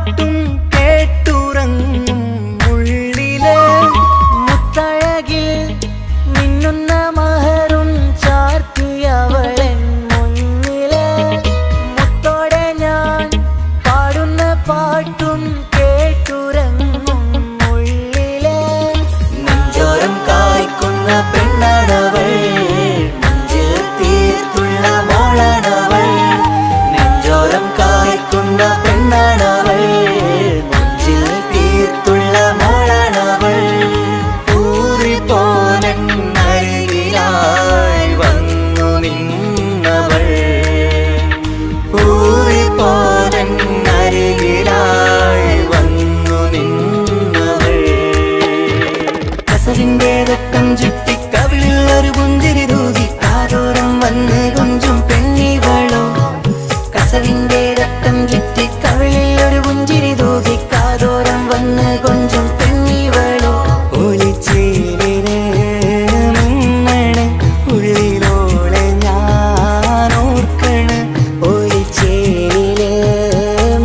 പാട്ടും കേട്ടുറങ്ങും ഉള്ളിലെ മുത്തഴകിൽ മിന്നുന്ന മഹറും ചാർത്തിയവളൻ മുന്നിലെ മുത്തോടെ ഞാൻ പാടുന്ന പാട്ടും കേട്ടുറങ്ങും ഉള്ളിലെ നെഞ്ചോരം കായ്ക്കുന്ന പെണ്ണാണവൾ നെഞ്ചിൽ തീർത്തുള്ള മോളാണവൾ നെഞ്ചോരം കായ്ക്കുന്ന പെണ്ണാണവൾ നെഞ്ചിൽ തീർത്തുള്ള മോളാണവൾ ഊറിപ്പോനരികിലായി വന്നു നിന്നവൾ ഊറിപ്പോനരികിലായി വന്നു നിന്നവൾ കസവിന്റെ വെട്ടം ചുറ്റി കവിളിൽ ഒരു പുഞ്ചിരി തൂകി കാതോരം വന്ന് കൊഞ്ചും പെണ്ണിവളോ കസവിന്റെ രക്തം ചുറ്റി കവിളിൽ ഒരു പുഞ്ചിരി തൂകി കാതോരം വന്ന് കൊഞ്ചും പെണ്ണിവളോ ഒളിച്ചേലിന് മിന്നണ് ഉള്ളിലോളെ ഞാൻ ഓർക്കണ് ഒളിച്ചേലില്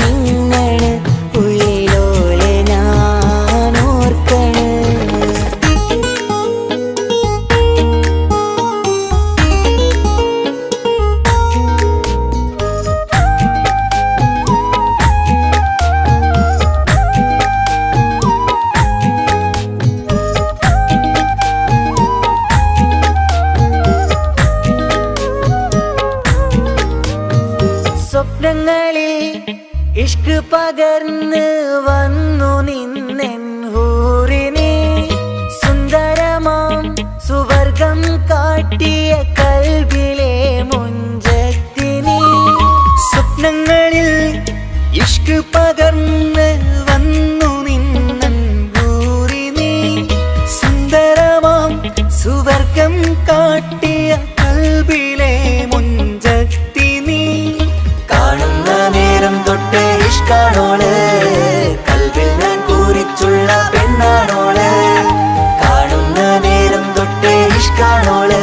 മിന്നണ് ഉള്ളിലോളെ ഞാൻ ഓർക്കണ് സ്വപ്നങ്ങളിൽ ഇഷ്ക് പകർന്ന് വന്നു നിന്നെൻ ഹൂറിനെ സുന്ദരമാം സുവർഗം കാട്ടിയ കൽബിലെ മുഞ്ചത്തിനെ സ്വപ്നങ്ങളിൽ ഇഷ്ക് പകർന്ന് വന്നു നിന്നെൻ ഹൂറിനെ സുന്ദരമാം സുവർഗം കാട്ടിയ കൽബിലെ മുഞ്ചത്തിനെ കാണുന്ന നേരം തൊട്ട് ഇഷ്കാണോള് കൽബിൽ ഞാൻ കൂറിച്ചുള്ള പെണ്ണാണോള് കാണുന്ന നേരം തൊട്ട് ഇഷ്കാണോള്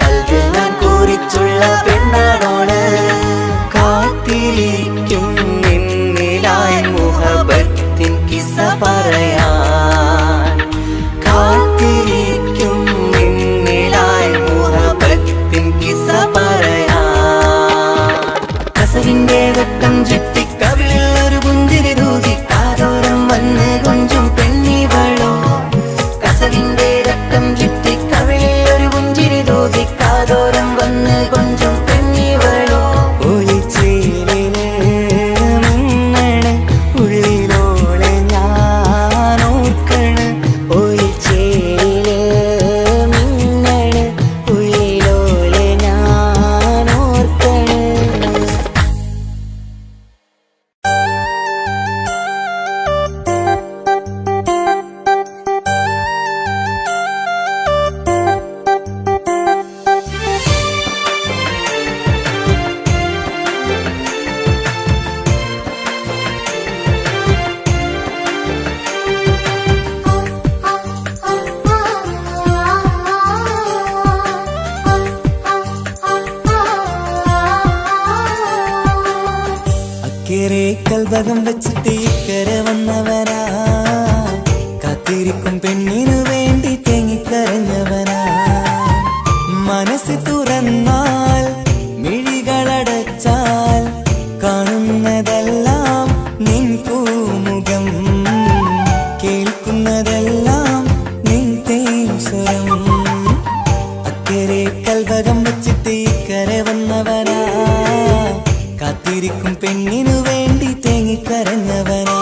കൽബിൽ ഞാൻ കൂറിച്ചുള്ള പെണ്ണാണോള് കാത്തിരിക്കും നിന്നിലായി മുഹബത്തിൻ കിസ്സ പറയാൻ കാത്തിരിക്കും നിന്നിലായി മുഹബത്തിൻ കിസ്സ പറയാൻ കസവിന്റെ വെട്ടം ചുറ്റി കവിളിൽ ഒരു പുഞ്ചിരി തൂകി കാതോരം വന്ന് കൊഞ്ചും പെണ്ണിവളോ കസവിന്റെ രക്തം ചുറ്റി കവിളിൽ ഒരു പുഞ്ചിരി തൂകി കാതോരം വന്ന് കൊഞ്ചും പെണ്ണിവളോ ഒളിച്ചേലിന് മിന്നണ് ഉള്ളിലോളെ ഞാൻ ഓർക്കണ് ഒളിച്ചേലില് മിന്നണ് ഉള്ളിലോളെ ഞാൻ ഓർക്കണ് അക്കരെ കൽഭകം വെച്ചിട്ട് ഇക്കരെ വന്നവനാ കാത്തിരിക്കും പെണ്ണിനു വേണ്ടി തേങ്ങിക്കരഞ്ഞവനാ മനസ്സ് തുറന്നാൽ മിഴികളടച്ചാൽ കാണുന്നതെല്ലാം നിൻ പൂമുഖം കേൾക്കുന്നതെല്ലാം നിൻ തേൻസ്വരം അക്കരെ കൽഭകം വെച്ചിട്ട് ഇക്കരെ വന്നവനാ കാത്തിരിക്കും പെണ്ണിനു വേണ്ടി തേങ്ങിക്കരഞ്ഞവനാ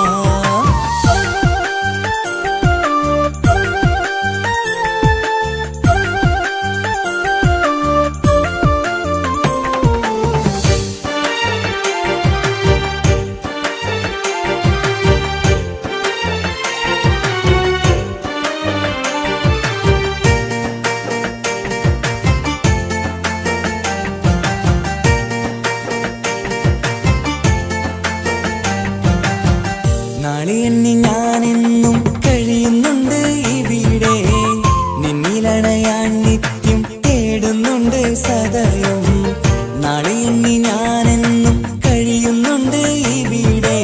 നാളെ എണ്ണി ഞാനെന്നും കഴിയുന്നുണ്ട് ഇവിടെ നിന്നിലണയാൻ നിത്യം തേടുന്നുണ്ട് സദയം നാളെ എണ്ണി ഞാനെന്നും കഴിയുന്നുണ്ട് ഇവിടെ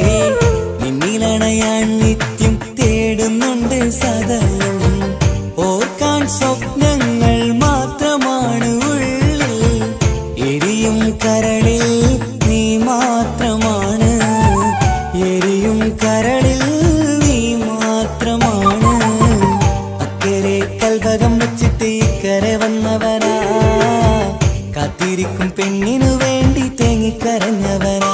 തെങ്ങിക്കരഞ്ഞവനാ.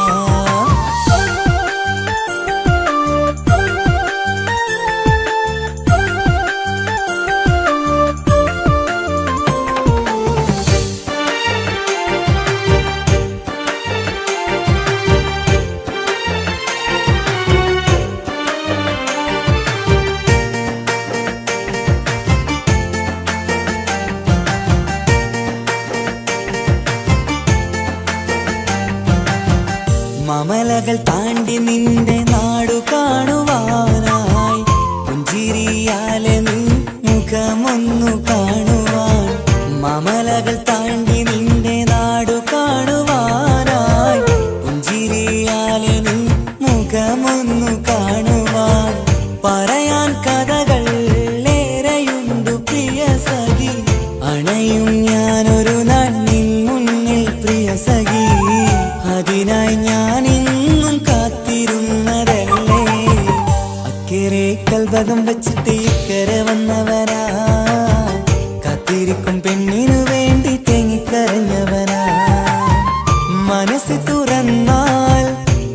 മമലകൾ താണ്ടി നിന്റെ നാടു കാണുവാനായി പുഞ്ചിരിയാലെ നിൻ മുഖമൊന്നു കാണുവാൻ. മമലകൾ താണ്ടി നിന്റെ നാടു കാണുവാനായി പുഞ്ചിരിയാലെ നിൻ മുഖമൊന്നു കാണുവാൻ. പറയാൻ കഥകൾ ഏറെയുണ്ടു പ്രിയ സഖി, അണയും ഞാനൊരു നാൾ നിൻ മുന്നിൽ പ്രിയ സഖി. അതിനായി ഞാൻ ഇന്നും കാത്തിരുന്നതല്ലേ, അക്കരെ കൽവകം വച്ചിട്ട് ഇക്കരെ വന്നവനാ. കാത്തിരിക്കും പെണ്ണിനു വേണ്ടി തെങ്ങിക്കരഞ്ഞവനാ. മനസ്സ് തുറന്നാൽ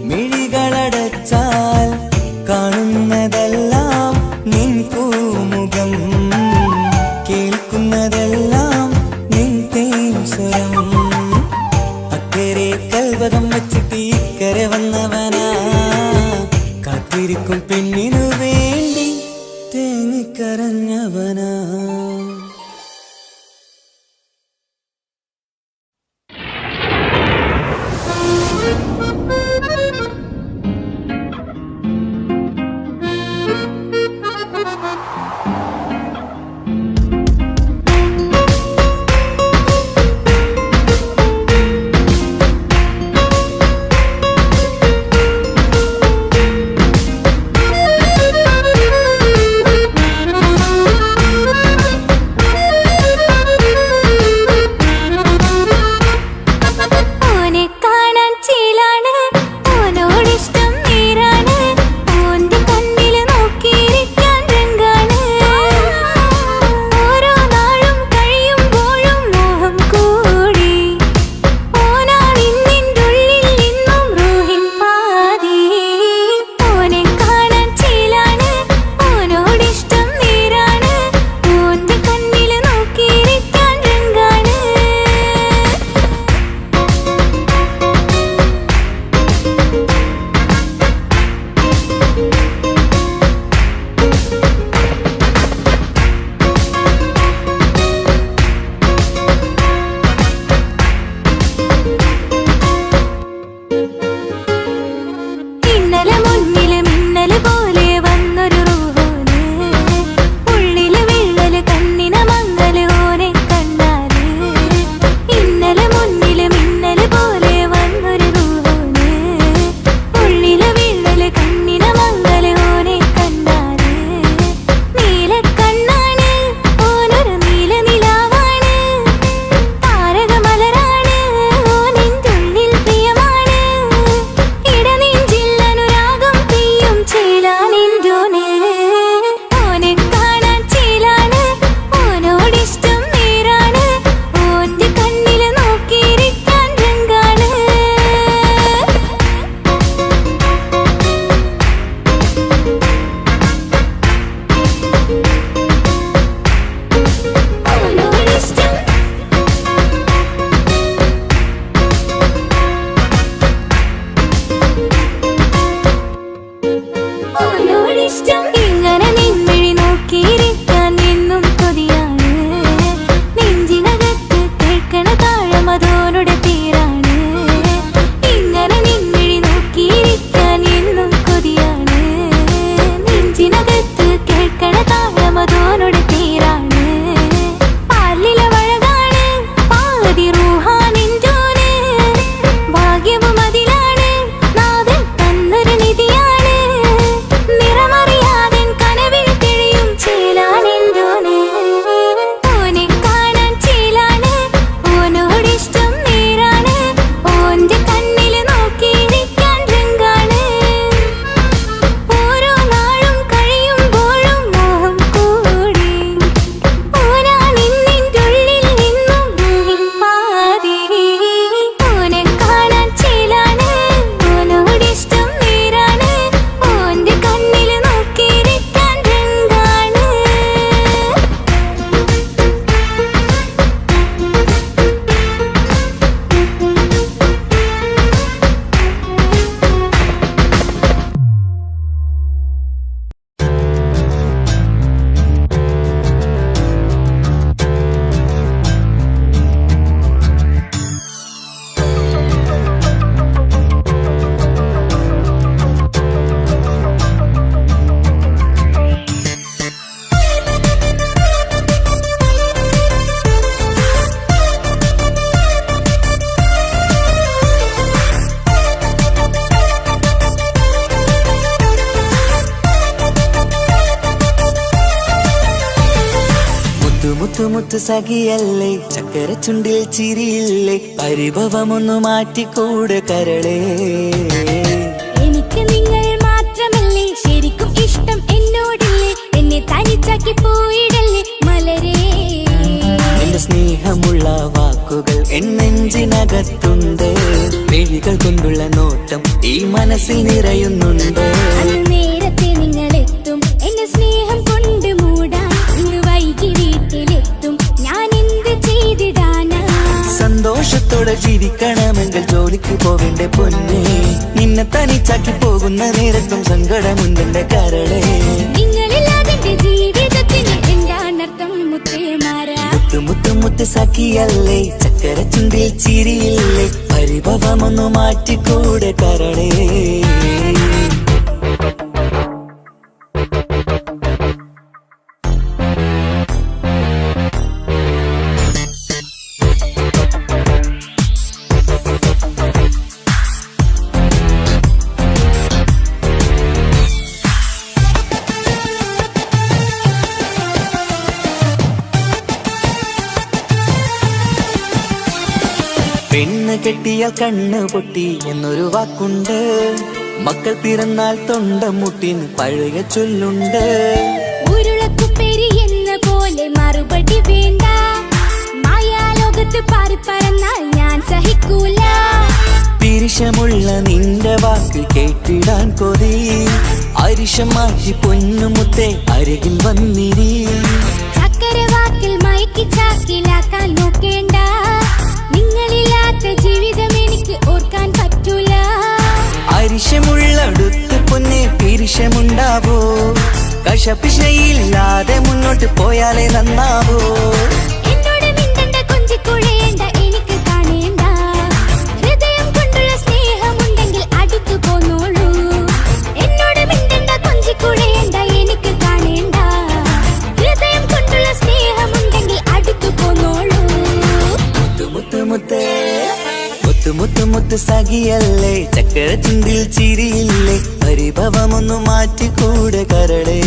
മിഴികളടച്ചാൽ കാണുന്നതെല്ലാം നിൻ പൂമുഖം, കേൾക്കുന്നതെല്ലാം നിൻ തേൻ സ്വരം. അക്കരെ കൽവകം വച്ചിട്ട് ഇക്കരെ വന്നവനാ. കാത്തിരിക്കും പെണ്ണിനു വേണ്ടി തേങ്ങിക്കരഞ്ഞവനാ. മുത്തു സഖിയല്ലേ, ചക്കര ചുണ്ടിൽ ചിരിയില്ലേ, പരിഭവമൊന്നു മാറ്റിക്കൂടെ കരളേ. എനിക്ക് നിങ്ങൾ മാത്രമല്ലേ ശരിക്കും ഇഷ്ടം എന്നോടില്ലേ, എന്നെ തനിച്ചാക്കി പോയിടല്ലേ മലരേ. എന്റെ സ്നേഹമുള്ള വാക്കുകൾ എന്നെഞ്ചിനകത്തുണ്ട്, മിഴികൾ കൊണ്ടുള്ള നോട്ടം ഈ മനസ്സിൽ നിറയുന്നുണ്ട്. അന്ന് നേരത്തെ നിങ്ങളെത്തും എന്നെ സ്നേഹം കൊണ്ട് മൂടാൻ, ഇന്ന് വൈകി വീട്ടിലെത്തും ഞാൻ എന്ത് ചെയ്തിടാനാ. സന്തോഷത്തോടെ ജീവിക്കണമെങ്കിൽ ജോലിക്ക് പോവേണ്ട പൊന്നേ, നിന്നെ തനിച്ചാക്കി പോകുന്ന നേരത്തും സങ്കടമുണ്ടെന്റെ കരളേ. നിങ്ങളില്ലാതെ എന്റെ ജീവിതത്തിന് എന്താണർത്ഥം മുത്തേമാരാ. മുത്തു മുത്തു മുത്തു സഖിയല്ലേ, ചക്കര ചുണ്ടിൽ ചിരിയില്ലേ, പരിഭവമൊന്നു മാറ്റിക്കൂടെ കരളേ. പെണ്ണ് കെട്ടിയാൽ കണ്ണ് പൊട്ടി എന്നൊരു വാക്കുണ്ട്, മക്കൾ പിറന്നാൽ തൊണ്ട മുട്ടിന് പഴയ ചൊല്ലുണ്ട്. ഉരുളക്കുപ്പേരി എന്ന പോലെ മറുപടി വേണ്ട, മായാലോകത്ത് പാറി പറന്നാൽ ഞാൻ സഹിക്കൂല. പിരിശമുള്ള നിന്റെ വാക്ക് കേട്ടിടാൻ കൊതി, അരിശം മാറ്റി പൊന്നുമുത്തേ അരികിൽ വന്നിരി. ചക്കര വാക്കിൽ മയക്കി ചാക്കിലാക്കാൻ നോക്കേണ്ട, നിങ്ങളില്ലാത്ത ജീവിതം എനിക്ക് ഓർക്കാൻ പറ്റൂല. അരിശമുള്ളടുത്ത് പൊന്നെ പിരിശമുണ്ടാവോ, കശപിശയില്ലാതെ മുന്നോട്ട് പോയാലേ നന്നാവോ. എന്നോട് മിണ്ടണ്ട കൊഞ്ചിക്കുഴയേണ്ട എനിക്ക് കാണേണ്ട, ഹൃദയം കൊണ്ടുള്ള സ്നേഹമുണ്ടെങ്കിൽ അടുത്തു പോന്നോളൂ. എന്നോട് മിണ്ടണ്ട കൊഞ്ചിക്കുഴയേണ്ട എനിക്ക് കാണേണ്ട, ഹൃദയം കൊണ്ടുള്ള സ്നേഹമുണ്ടെങ്കിൽ അടുത്തു പോന്നോളൂ. മുത്തു മുത്ത് മുത്തു മുത്തു മുത്തു സഖിയല്ലേ, ചക്കര ചുണ്ടിൽ ചിരിയില്ലേ, പരിഭവമൊന്നു മാറ്റിക്കൂടെ കരളേ.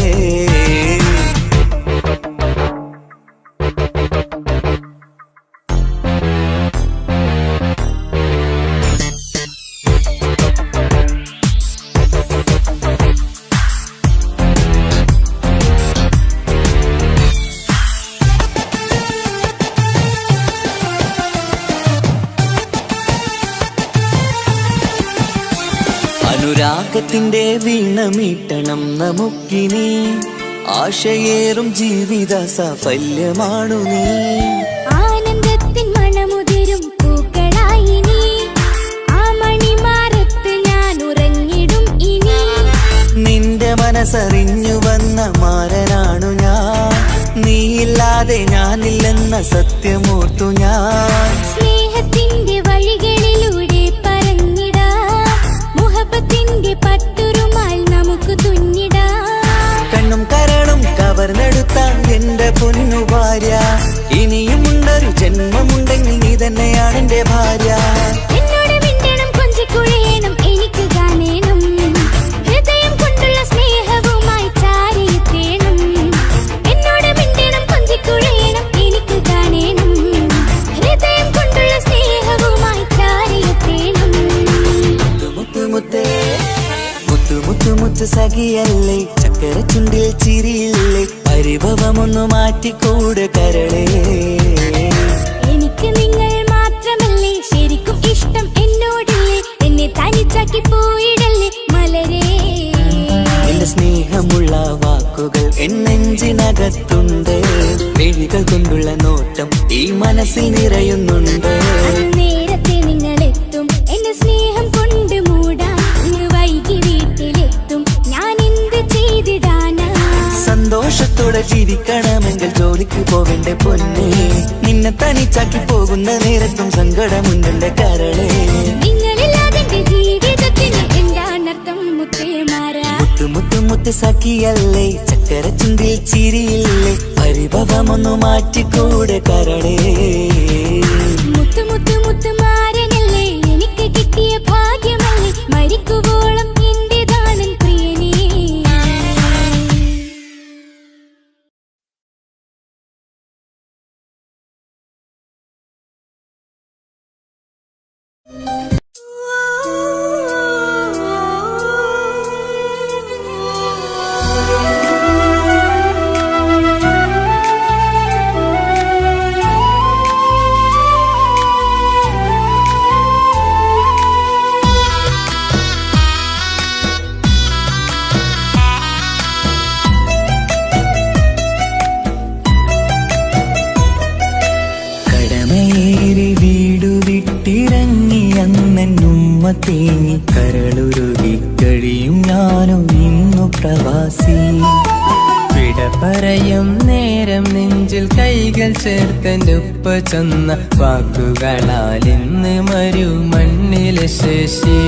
അനുരാഗത്തിന്റെ വീണമീട്ടണം നമുക്കിനി, ആശയേറും ജീവിത സാഫല്യമാണു നീ. ആനന്ദത്തിൻ മണമുതിരും പൂക്കളായി നീ, ആ മണിമാറത്ത് ഞാൻ ഉറങ്ങിടും ഇനി. നിന്റെ മനസ്സറിഞ്ഞു വന്ന മാരനാണു ഞാൻ, നീയില്ലാതെ ഞാനില്ലെന്ന സത്യമോർത്തു ഞാൻ. സ്നേഹത്തിന്റെ വഴികളിലൂടെ പറഞ്ഞിടാം, മുഹബത്തിന്റെ പട്ടുറുമാൽ നമുക്ക് തുന്നിടാം. കണ്ണും കരളും കവർന്നെടുത്ത എന്റെ പൊന്നു ഭാര്യ, ഇനിയുമുണ്ടൊരു ജന്മമുണ്ടെങ്കിൽ നീ തന്നെയാണ് എന്റെ ഭാര്യ. എന്നോട് മിണ്ടണം കൊഞ്ചിക്കുഴയണം എനിക്ക് കാണേണം, ഹൃദയം കൊണ്ടുള്ള സ്നേഹവുമായി ചാരിയെത്തേണം. എന്നോട് മിണ്ടണം കൊഞ്ചിക്കുഴയണം എനിക്ക് കാണേണം, ഹൃദയം കൊണ്ടുള്ള സ്നേഹവുമായി ചാരിയെത്തേണം. മുത്തു മുത്തേ മുത്തു മുത്തു മുത്തു സഖിയല്ലേ, ചക്കര ചുണ്ടിൽ ചിരിയില്ലേ, പരിഭവമൊന്നു മാറ്റിക്കൂടെ കരളേ. എനിക്ക് നിങ്ങൾ മാത്രമല്ലേ ശരിക്കും ഇഷ്ടം എന്നോടില്ലേ, എന്നെ തനിച്ചാക്കി പോയിടല്ലേ മലരേ. എന്റെ സ്നേഹമുള്ള വാക്കുകൾ എന്നെഞ്ചിനകത്തുണ്ട്, മിഴികൾ കൊണ്ടുള്ള നോട്ടം ഈ മനസ്സിൽ നിറയുന്നുണ്ട്. അന്ന് നേരത്തെ നിങ്ങളെത്തും എന്നെ സ്നേഹം കൊണ്ട് മൂടാൻ, ഇന്ന് വൈകി വീട്ടിലെത്തും ഞാൻ എന്ത് ചെയ്തിടാനാ. സന്തോഷത്തോടെ ജീവിക്കണമെങ്കിൽ ജോലിക്ക് പോവേണ്ട പൊന്നേ, നിന്നെ തനിച്ചാക്കി പോകുന്ന നേരത്തും സങ്കടമുണ്ടെന്റെ കരളേ. നിങ്ങളില്ലാതെ എന്റെ ജീവിതത്തിന് എന്താണർത്ഥം മുത്തേമാരാ. മുത്തു മുത്തു മുത്തു സഖിയല്ലേ, ചക്കര ചുണ്ടിൽ ചിരിയില്ലേ, പരിഭവമൊന്നു മാറ്റിക്കൂടെ കരളേ. മുത്തു മുത്തു മുത്തുമാരനല്ലേ എനിക്ക് കിട്ടിയ ഭാഗ്യമല്ലേ, മരിക്കുവോളം തേങ്ങി കരളുരുകി കഴിയും ഞാനും ഇന്നു പ്രവാസി. വിട പറയും നേരം നെഞ്ചിൽ കൈകൾ ചേർത്തെന്റെ ഉപ്പ ചൊന്ന വാക്കുകളാൽ ഇന്ന് മരുമണ്ണിലെ ശേഷി.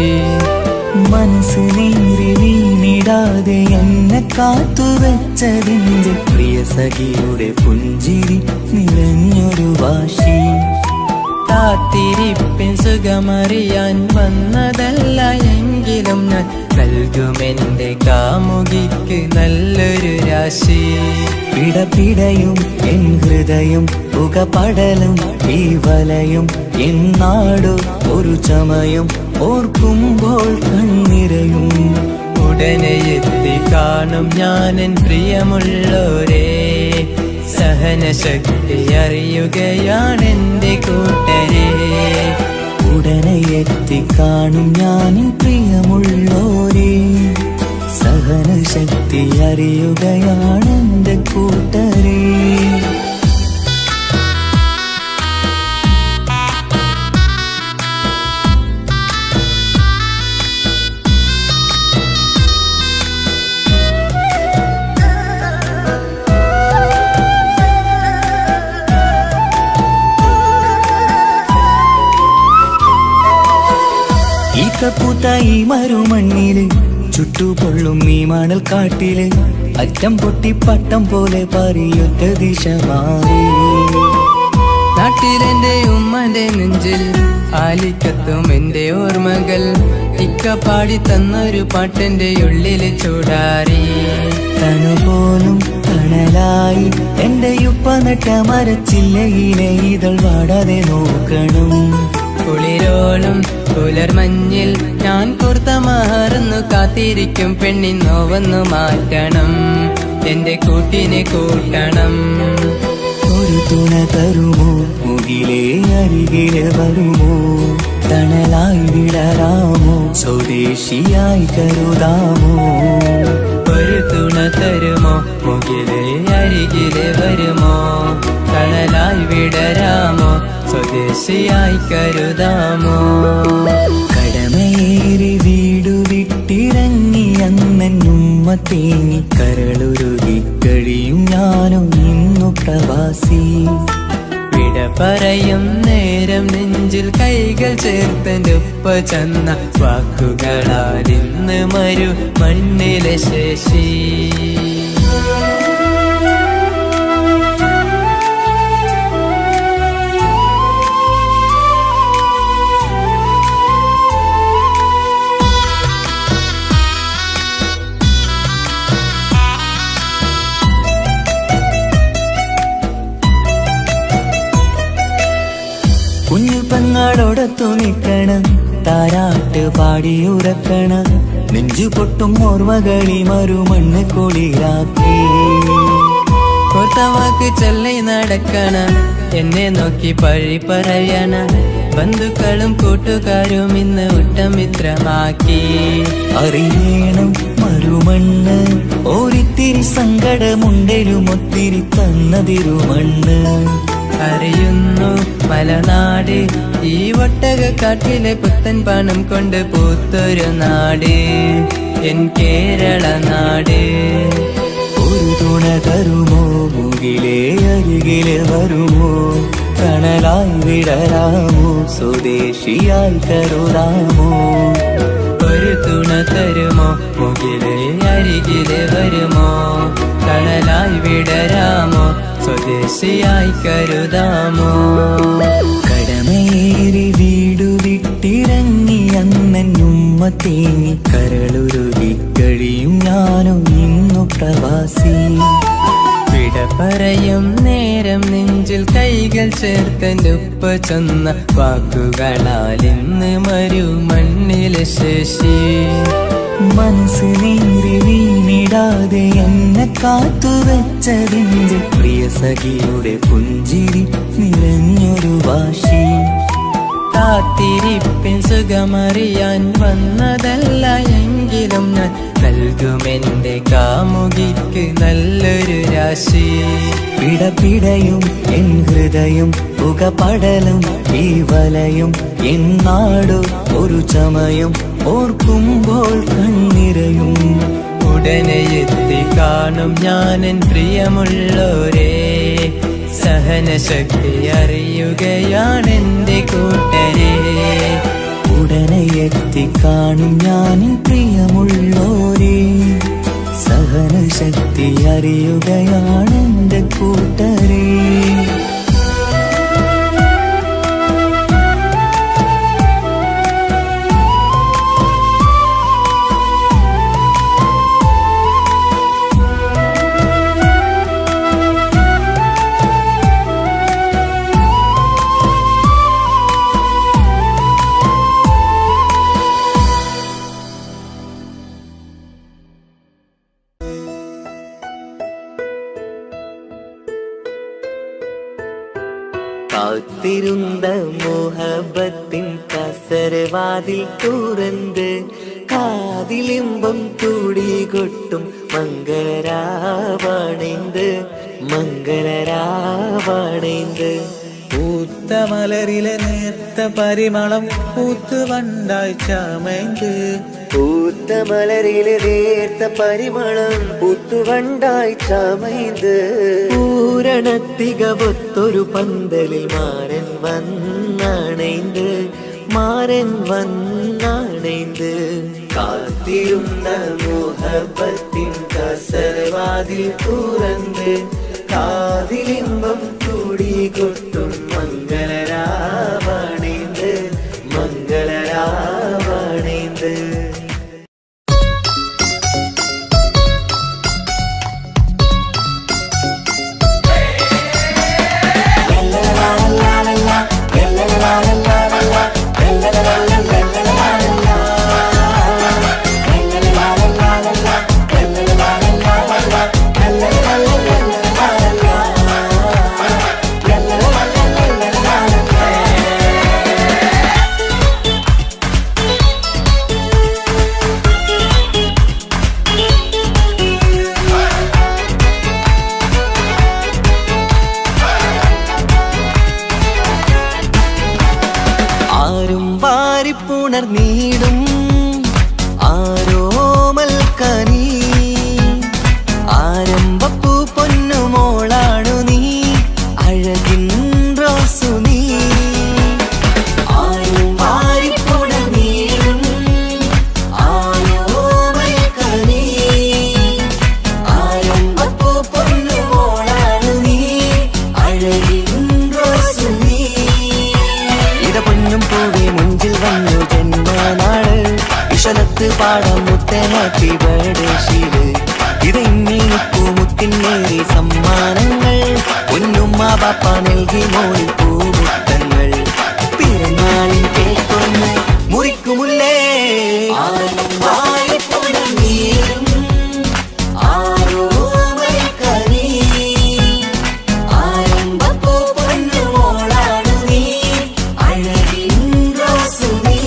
മനസ്സ് നീറി വീണിടാതെ എന്നെ കാത്തുവെച്ചതിന്റെ പ്രിയ സഖിയുടെ പുഞ്ചിരി നിറഞ്ഞൊരു വാശി. കാത്തിരിപ്പിൻ സുഖമറിയാൻ വന്നതല്ല എങ്കിലും ഞാൻ നൽകുമെന്റെ കാമുകിക്ക് നല്ലൊരു രാശി. പിടപിടയും എൻ ഹൃദയം പുകപടലും ഈ വലയും എന്നാടു ഒരു ചമയം ഓർക്കുമ്പോൾ കണ്ണിരയും. ഉടനെ എത്തി കാണും ഞാനെൻ പ്രിയമുള്ളോരേ, സഹനശക്തി അറിയുകയാണെന്റെ കൂട്ടരെ. ഉടനെ എത്തി കാണും ഞാനും പ്രിയമുള്ളോരേ, സഹനശക്തി അറിയുകയാണെന്റെ കൂട്ടരേ. ഈത്തപ്പൂത്ത ഈ മരുമണ്ണില് ചുട്ടുപൊള്ളും ഈ മണൽ കാട്ടില് അറ്റം പൊട്ടി പട്ടം പോലെ പറയൊറ്റ ദിശ മാറി. നാട്ടിലെന്റെ ഉമ്മന്റെ നെഞ്ചിൽ ആലിക്കത്തും എന്റെ ഓർമ്മകൾ ഇക്ക പാടി തന്നൊരു പാട്ടെന്റെ ഉള്ളില് ചൂടാറി. തണുപോലും തണലായി എന്റെ ഉപ്പ നട്ട മരച്ചില്ലയിലെ ഇതൾ വാടാതെ നോക്കണം. കുളിരോളും പുലർമഞ്ഞിൽ ഞാൻ കുർത്ത മാറുന്നു കാത്തിരിക്കും പെണ്ണിന്നോ വന്നു മാറ്റണം, എന്റെ കൂട്ടിനെ കൂട്ടണം. ഒരു തുണ തരുമോ മുകിലേ അരികിലെ വരുമോ, തണലായി വിടരാമോ സ്വദേശിയായി കരുതാമോ. ഒരു തുണ തരുമോ മുകിലേ അരികിലെ വരുമോ, തണലായി വിടരാമോ സ്വദേശിയായി കരുതാമോ. കടമയേറി വീടു വിട്ടിറങ്ങി അന്നുമ്മ തേങ്ങി കരളുരുകി കഴിയും ഞാനും ഇന്നു പ്രവാസി. വിട പറയും നേരം നെഞ്ചിൽ കൈകൾ ചേർത്തെന്റെ ഉപ്പ ചെന്ന വാക്കുകളാൽ ഇന്ന് മരുമണ്ണിലെ ശേഷി. കുഞ്ഞു പെങ്ങളോടൊത്തു നിൽക്കണം, താരാട്ട് പാടിയുറക്കണം, നെഞ്ചു പൊട്ടും ഓർമ്മകളി മരുമണ്ണ് കുളിരാക്കി. കൊത്തവാക്ക് ചൊല്ലി നടക്കണ, എന്നെ നോക്കി പഴി പറയണ, ബന്ധുക്കളും കൂട്ടുകാരും ഇന്ന് ഉറ്റമിത്രമാക്കി. അറിയണം മരുമണ്ണ് ഒരിത്തിരി സങ്കടമുണ്ടേലും ഒത്തിരി തന്നതിരുമണ്ണ്. അറിയുന്നു മലനാട് ഈ ഒട്ടകക്കാട്ടിലെ പുത്തൻ പണം കൊണ്ട് പൂത്തൊരു നാട്, എൻ കേരള നാട്. ഒരു തുണ തരുമോ മുകിലേ അരികിലെ വരുമോ, തണലായി വിടരാമോ സ്വദേശിയായി കരുതാമോ. ഒരു തുണ തരുമോ മുകിലേ അരികിലെ വരുമോ, തണലായി വിടരാമോ സ്വദേശിയായി കരുതാമോ. കടമയേറി വീടു വിട്ടിറങ്ങി അന്നുമ്മ തേങ്ങി കരളുരുകി കഴിയും ഞാനും ഇന്നു പ്രവാസി. വിട പറയും നേരം നെഞ്ചിൽ കൈകൾ ചേർത്തെന്റെ ഉപ്പ ചൊന്ന വാക്കുകളാൽ ഇന്ന് മരുമണ്ണിലെ ശേഷി. മനസ്സ് നീറി വീണിടാതെ എന്നെ കാത്തുവെച്ചതിന്റെ പ്രിയ സഖിയുടെ പുഞ്ചിരി നിറഞ്ഞൊരു വാശി. കാത്തിരിപ്പിൻ സുഖമറിയാൻ വന്നതല്ല എങ്കിലും ഞാൻ നൽകുമെന്റെ കാമുകിക്ക് നല്ലൊരു രാശി. പിടപിടയും എൻ ഹൃദയം പുകപടലും ഈ വലയും എന്നാടോ ഒരു ചമയം ഓർക്കുമ്പോൾ കണ്ണിരയും. ഉടനെ എത്തി കാണും ഞാനെൻ പ്രിയമുള്ളോരേ, സഹനശക്തി അറിയുകയാണെന്റെ കൂട്ടരെ. ഉടനെ എത്തിക്കാണും ഞാൻ പ്രിയമുള്ളോരേ, സഹനശക്തി അറിയുകയാണെന്റെ കൂട്ടരേ. കാത്തിരുന്ന മോഹബത്തിൻ കസരവാതിൽ തുറന്ന് കാതിലിമ്പം തുടികൊട്ടും മംഗളരാവണൈந்து മംഗളരാവണൈந்து. പൂത്ത മലരിലെ നേർത്ത പരിമളം പൂത്തുവണ്ടായി ചമൈந்து, പൂത്ത മലരിലെ നേർത്ത പരിമളം പൂത്തുവണ്ടായി ചമൈந்து. പൂരണത്തികവൊത്തൊരു പന്തലിൽ മാരൻ വന്നണൈந்து മാരൻ വന്നണൈந்து. കാത്തിരുന്ന മോഹബത്തിൻ കസരവാതിൽ തുറന്ന് കാതിലിമ്പം തുടികൊട്ടും മംഗളരാവണൈந்து മംഗളരാവണൈந்து. പുണർന്നീടും ആരോമൽ കനി ആരംഭപ്പൂ പൊന്നുമോളാണു നീ അഴകിൻ റോസു നീ. ആരും വാരിപ്പുണർന്നീടും ആരോമൽ കനി ആരംഭപ്പൂ പൊന്നുമോളാണു നീ അഴകിൻ റോസു നീ. ഇത പൊന്നും പൂവേ മുഞ്ചിൽ വന്നു ജന്മനാള് ഇശലത്ത് പാടം മുത്തേ ഹാപ്പി ബർത്ത്ഡേ ശീല്. ഇതെന്നിപ്പൂ മുത്തിനേറി സമ്മാനങ്ങൾ പൊന്നുമ്മ ബാപ്പ നൽകി മോളിൽ പൂമുത്തങ്ങൾ. പിറന്നാളിൻ കേക്കൊന്ന് മുറിക്കുമുല്ലേ ആരും വാരിപ്പുണർന്നീടും ആരോമൽ കനി ആരംഭപ്പൂ പൊന്നുമോളാണു നീ അഴകിൻ റോസു നീ.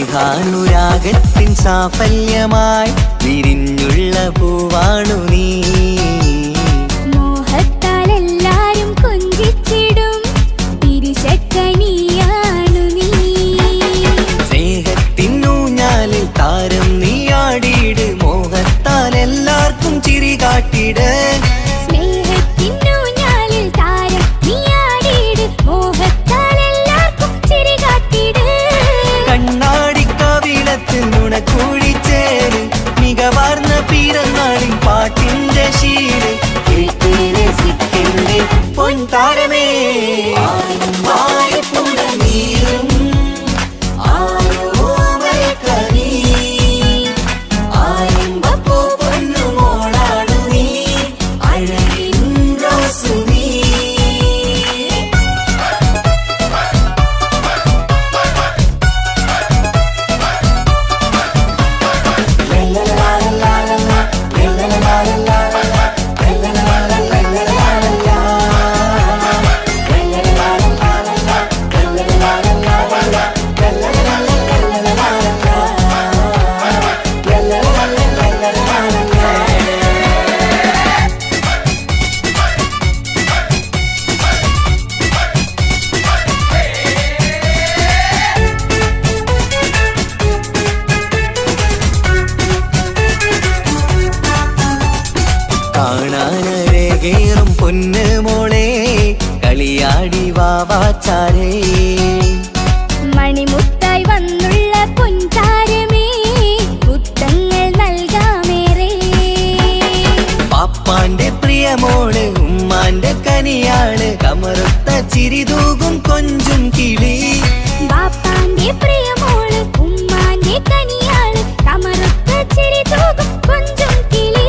സ്നേഹാനുരാഗത്തിൻ സാഫല്യമായി വിരിഞ്ഞുള്ള പൂവാണു നീ. മോഹത്താൽ എല്ലാരും കൊഞ്ചിച്ചിടും തിരിശക്കനിയാണു നീ. സ്നേഹത്തിനൂഞ്ഞാലിൽ താരം നീയാടിയിട് മോഹത്താൽ എല്ലാവർക്കും ചിരി കാട്ടിട്. സ്നേഹത്തിനൂഞ്ഞാലിൽ താരം നീയാടിയിട് മോഹത്താൽ എല്ലാവർക്കും ചിരി കാട്ടിട്. കണ്ണാടിക്കവിളത്ത് നുണക്കൂടിച്ചേര് മികവാർന്ന പിറന്നാളിൻ പാട്ടിന്റെ ശീല് പൊൻതാരമേ ആരും വാരിപ്പുണർന്നീരും ആരോമൽ കനി ആരംഭപ്പൂ പൊന്നുമോളാണു നീ അഴകിൻ റോസു നീ കാണാനരകേറും പൊന്ന് മോളെ കളിയാടി വാവാച്ചാരേ മണിമുത്തായി വന്നുള്ള പൊൻതാരമേ മുത്തങ്ങൾ നൽകാമേറെ പാപ്പാന്റെ പ്രിയമോള് ഉമ്മാന്റെ കനിയാള് കമറുത്ത ചിരിതൂകും കൊഞ്ചും കിളി ബാപ്പാന്റെ പ്രിയമോള് ഉമ്മാന്റെ കനിയാള് കമറുത്ത ചിരി തൂകും കൊഞ്ചും കിളി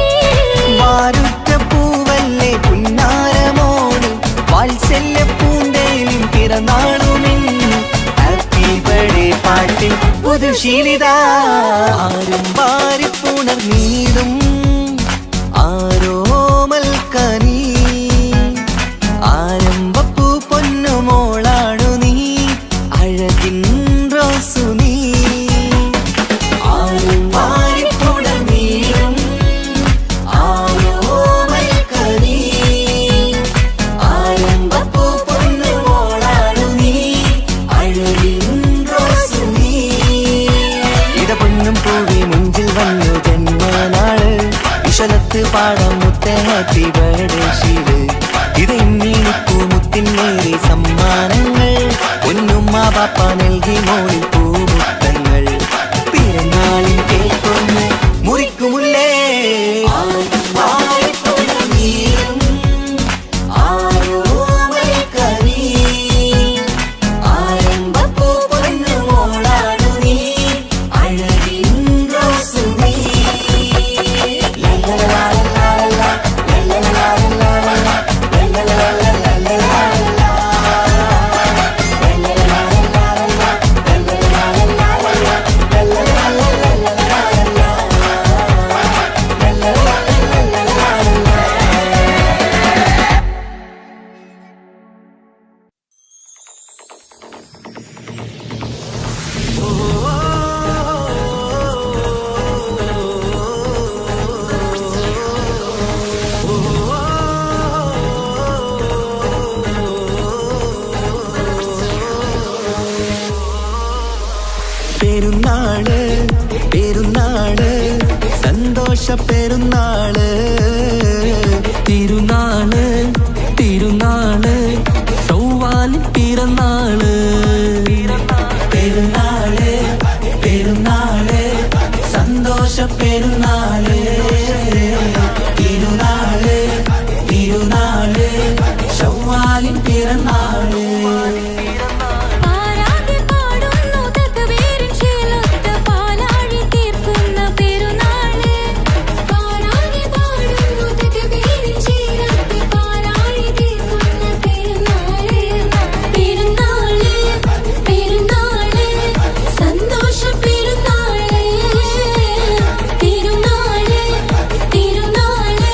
വാരുറ്റ പൂവല്ലേ പുന്നാരമോള് വാത്സല്യ പൂന്തേലും പിറന്നാളുമിന്ന് ഹാപ്പി ബർത്ത്ഡേ പാട്ടിൽ പുതുശീലിത ആരും വാരിപ്പുണർന്നീടും ആരോമൽ കനി ആരംഭപ്പൂ പൊന്നുമോളാണു നീ അഴകിൻ റോസു നീ ആരും വാരിപ്പുണർന്നീടും ആരോമൽ കനി ആരംഭപ്പൂ പൊന്നുമോളാണു നീ അഴകിൻ റോസു നീ ഇട പൊന്നും പൂവി മുഞ്ചിൽ വന്നു ജന്മനാള് വിശലത്ത് പാടം മുത്തേ ഹാപ്പി ബർത്ത്ഡേ ശീല് ഇത് ഇന്നീനിപ്പൂ മുത്തിനേറി സമ്മാനങ്ങൾ പൊന്നുമ്മ പാപ്പ നൽകി മോളിൽ പൂമുത്തങ്ങൾ പിറന്നാളിൻ കേൾക്കൊന്ന് മുറിക്കുമുല്ലേ ആരോമൽ കനി ആരംഭപ്പൂ പൊന്നുമോളാണു നീ അഴകിൻ റോസു നീ പെരുന്നാള് പെരുന്നാള് സന്തോഷ പെരുന്നാള് തിരുനാള് തിരുനാള് ചൊവ്വാലിൻ പിറന്നാള് പെരുന്നാള് പെരുന്നാള് സന്തോഷ പെരുന്നാള് തിരുനാള് തിരുനാള് ചൊവ്വാലിൻ പിറന്നാള് പാരാകെ പാടുന്നു തകവേറിൻ ശീലൊത്ത പാലാഴി തീർക്കുന്ന പെരുന്നാള് പാരാകെ പാടുന്നു തകവേറിൻ ശീലൊത്ത പാലാഴി തീർക്കുന്ന പെരുന്നാള് പെരുന്നാള് പെരുന്നാള് സന്തോഷ പെരുന്നാള് തിരുനാള് തിരുനാള്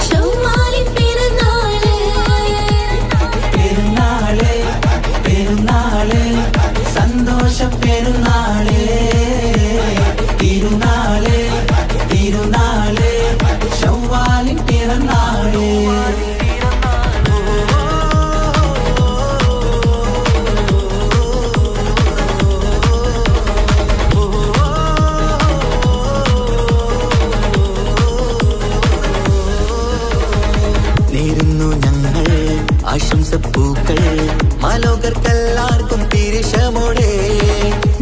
ചൊവ്വാലിൻ പെരുന്നാള് പെരുന്നാള് പെരുന്നാള് സന്തോഷ പെരുന്നാള് തിരുനാള് തിരുനാള് ചൊവ്വാലിൻ പിറന്നാള് നേരുന്നു ഞങ്ങൾ ആശംസപ്പൂക്കൾ മാലോകർക്കെല്ലാവർക്കും തിരിശമോടെ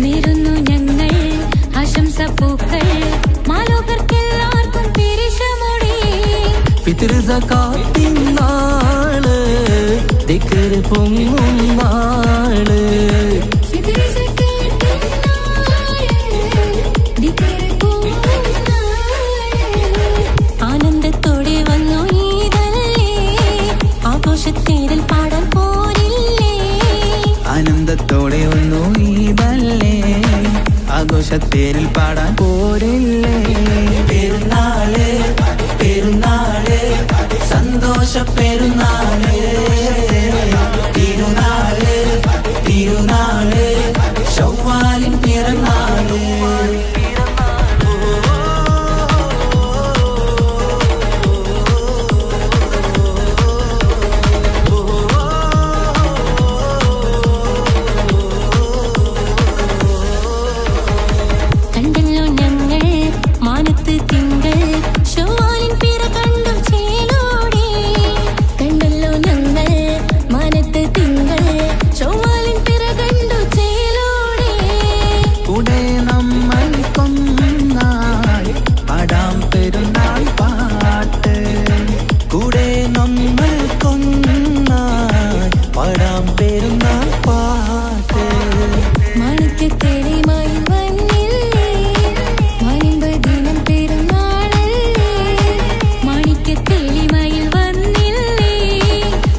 നേരുന്നു ഞങ്ങൾ ആശംസപ്പൂക്കൾ മാലോകർക്കെല്ലാവർക്കും പെരിശമോടെ പിതൃ സകാത്തിൻ നാൾ നാള് ദിക്റ് പൊങ്ങും നാള് ആനന്ദത്തോടെ വന്നു ഈദല്ലേ ആഘോഷത്തേരിൽ പാടാൻ പോരില്ലേ ആനന്ദത്തോടെ ഒന്നു ഈദല്ലേ ആഘോഷത്തേരിൽ പാടാൻ പോരില്ലേ പെരുന്നാള് പെരുന്നാള് സന്തോഷ പെരുന്നാള് തിരുനാള് തിരുനാള് ശൗവാലിൻ പിറന്നാള് കണ്ടല്ലോ ഞങ്ങൾ മാനത്ത് തിങ്കൾ ശൗവാലിൻ പിറ കണ്ടു ചേലോടെ കണ്ടല്ലോ ഞങ്ങൾ മാനത്ത് തിങ്കൾ ശൗവാലിൻ പിറ കണ്ടു ചേലോടെ കൂടെ നമ്മൾ കൊന്നായി പാടാം പെരുന്നാൾ പാട്ട് കൂടെ നമ്മൾ കൊന്നായി പാടാം പെരുന്നാൾ പാട്ട് മാണിക്യത്തേളിമായി വന്നില്ലേ മാനിമ്പദിനം പെരുന്നാളല്ലേ മാണിക്യത്തേളിമായി വന്നില്ലേ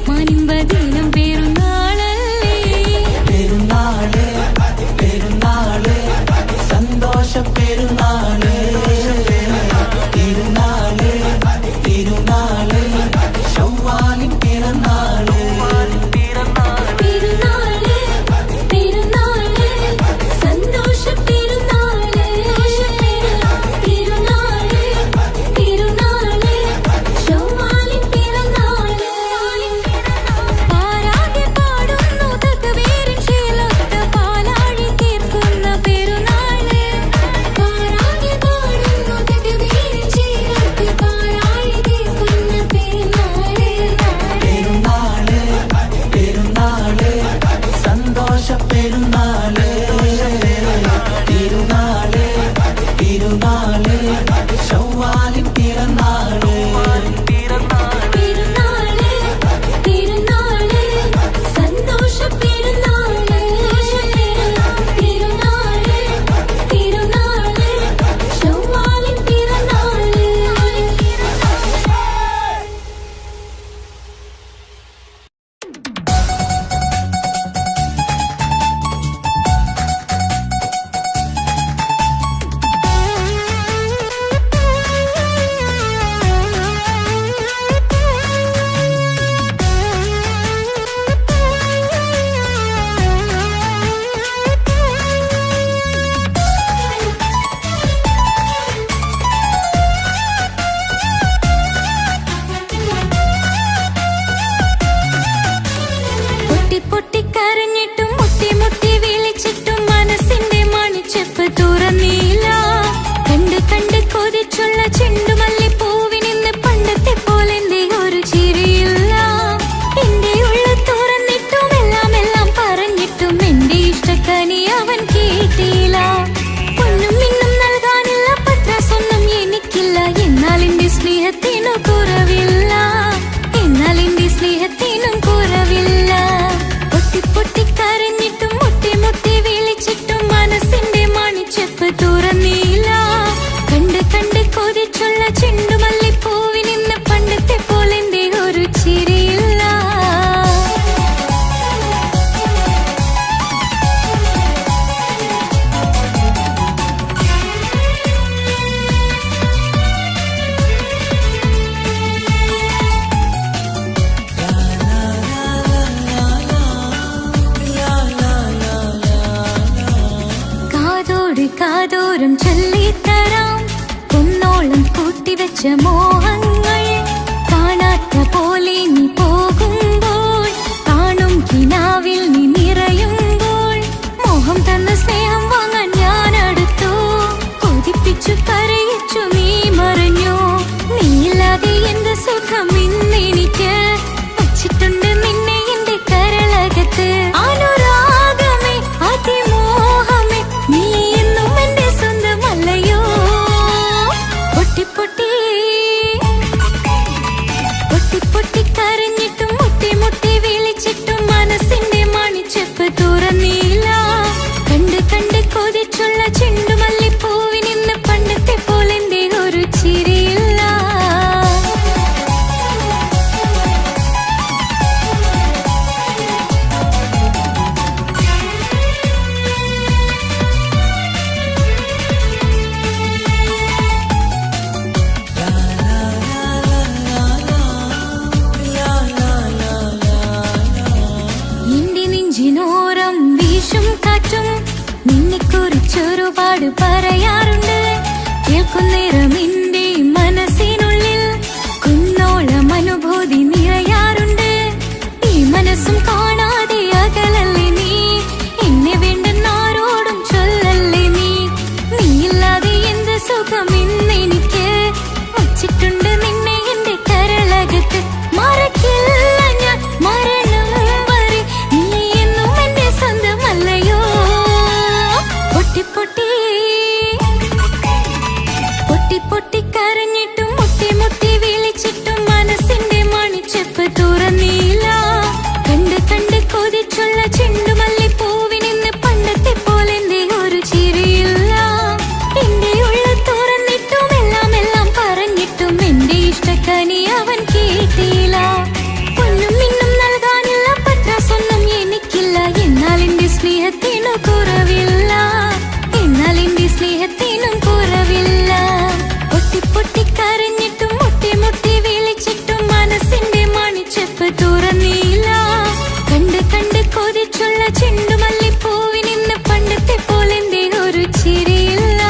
മാനിമ്പദിനം പെരുന്നാളല്ലേ പെരുന്നാള് പെരുന്നാള് സന്തോഷ പെരുന്നാള് തിരുനാള് തിരുനാള് ശൗവാലിൻ പിറന്നാള് പെരുന്നാള് പെരുന്നാള് സന്തോഷ പെരുന്നാള് തിരുനാള് തിരുനാള് ശൗവാലിൻ പിറന്നാള് പാരാകെ പാടുന്നു തക്ബീറിൻ ശീലൊത്ത പാലാഴി തീർക്കുന്ന പെരുന്നാള് പാരാകെ പാടുന്നു തക്ബീറിൻ ശീലൊത്ത പാലാഴി തീർക്കുന്ന പെരുന്നാള് പെരുന്നാള് പെരുന്നാള് സന്തോഷ പെരുന്നാള് തിരുനാള് തിരുനാള് ശൗവാലിൻ പിറന്നാള് പെരുന്നാള് പെരുന്നാള് സന്തോഷ പെരുന്നാള് തിരുനാള് തിരുനാള് ശൗവാലിൻ പിറന്നാള് പൊട്ടി പൊട്ടി കരഞ്ഞിട്ടും മുട്ടി മുട്ടി വിളിച്ചിട്ടും മനസ്സിന്റെ മണിച്ചെപ്പ് തുറന്നില്ല കണ്ട് കണ്ട് കൊതിച്ചുള്ള ചെണ്ടുമല്ലി പൂവിനിന്ന് പണ്ടത്തെ പോലെ ഒരു ചിരിയില്ല എന്റെ ഉള്ളു തുറന്നിട്ടും എല്ലാം എല്ലാം പറഞ്ഞിട്ടും എന്റെ ഇഷ്ടക്കനി അവൻ കേട്ടില്ല പൊന്നും മിന്നും നൽകാനില്ല പത്രാസൊന്നും എനിക്കില്ല എന്നാൽ എന്റെ സ്നേഹത്തിനു കുറവില്ല എന്നാൽ എന്റെ സ്നേഹത്തിനും കുറവില്ല പൊട്ടി പൊട്ടി കരഞ്ഞിട്ടും മുട്ടി മുട്ടി വിളിച്ചിട്ടും മനസ്സിന്റെ മണിച്ചെപ്പ് തുറന്നില്ല കണ്ട് കണ്ട് കൊതിച്ചുള്ള ചെണ്ടുമല്ലി പൂവിനിന്ന് പണ്ടത്തെ പോലെ ഒരു ചിരിയില്ല കാതോട് കാതോരം ചൊല്ലിത്തരാം കുന്നോളം കൂട്ടിവെച്ച മോഹങ്ങൾ കാണാത്ത പോലെ നീ പോകുമ്പോൾ കാണും കിനാവിൽ നീ നിറയുമ്പോൾ മോഹം തന്ന സ്നേഹം വാങ്ങാൻ ഞാൻ അടുത്തു കൊതിപ്പിച്ചു കരയിച്ചു നീ മറഞ്ഞു നീയില്ലാതെ എന്ത് സുഖം ഇന്നെനിക്ക് വച്ചിട്ടുണ്ട് നിന്നെ എന്റെ കരളകത്ത് അനുരാഗമേ അതിമോഹമേ നീ എന്നും എന്റെ സ്വന്തമല്ലയോ പൊട്ടി പൊട്ടി എന്നോട് പറയാറുണ്ട്. കേൾക്കുന്നേരം എന്റെ മനസ്സിനുള്ളിൽ കുന്നോളം അനുഭൂതി നിറയാറുണ്ട്. ഈ മനസ്സും കാണാതെ അകലല്ലേ നീ, എന്നെ വേണ്ടെന്നാരോടും ചൊല്ലല്ലേ നീ. നീയില്ലാതെ എന്ത് സുഖം ഇന്നെനിക്ക്, വച്ചിട്ടുണ്ട് നിന്നെ എന്റെ കരളകത്ത്. മറക്കില്ല ഞാൻ മരണം വരെ, നീ എന്നും എന്റെ സ്വന്തമല്ലയോ. പൊട്ടി പൊട്ടി പൊട്ടി പൊട്ടി കരഞ്ഞിട്ടും മുട്ടി മുട്ടി വിളിച്ചിട്ടും മനസ്സിന്റെ മണിച്ചെപ്പ് തുറന്നില്ല. കണ്ട് കണ്ട് കൊതിച്ചുള്ള ചെണ്ടുമല്ലിപ്പൂവിനിന്ന് പണ്ടത്തെ പോലെ എന്റെ ഒരു ചിരിയില്ല. എന്റെ ഉള്ള തുറന്നിട്ടും എല്ലാം എല്ലാം പറഞ്ഞിട്ടും എന്റെ ഇഷ്ടക്കനി അവൻ കേട്ടില്ല. പൊന്നും മിന്നും നൽകാനില്ല, പത്രാസൊന്നും എനിക്കില്ല. എന്നാൽ എന്റെ സ്നേഹത്തിനു കുറവില്ല, എന്നാൽ എന്റെ സ്നേഹത്തിനും കുറവില്ല. പൊട്ടി പൊട്ടി കരഞ്ഞിട്ടും മുട്ടി മുട്ടി വിളിച്ചിട്ടും മനസ്സിന്റെ മണിച്ചെപ്പ് തുറന്നില്ല. കണ്ട് കണ്ട് കൊതിച്ചുള്ള ചെണ്ടുമല്ലിപ്പൂവിനിന്ന് പണ്ടത്തെ പോലെ എന്റെ ഒരു ചിരിയില്ല.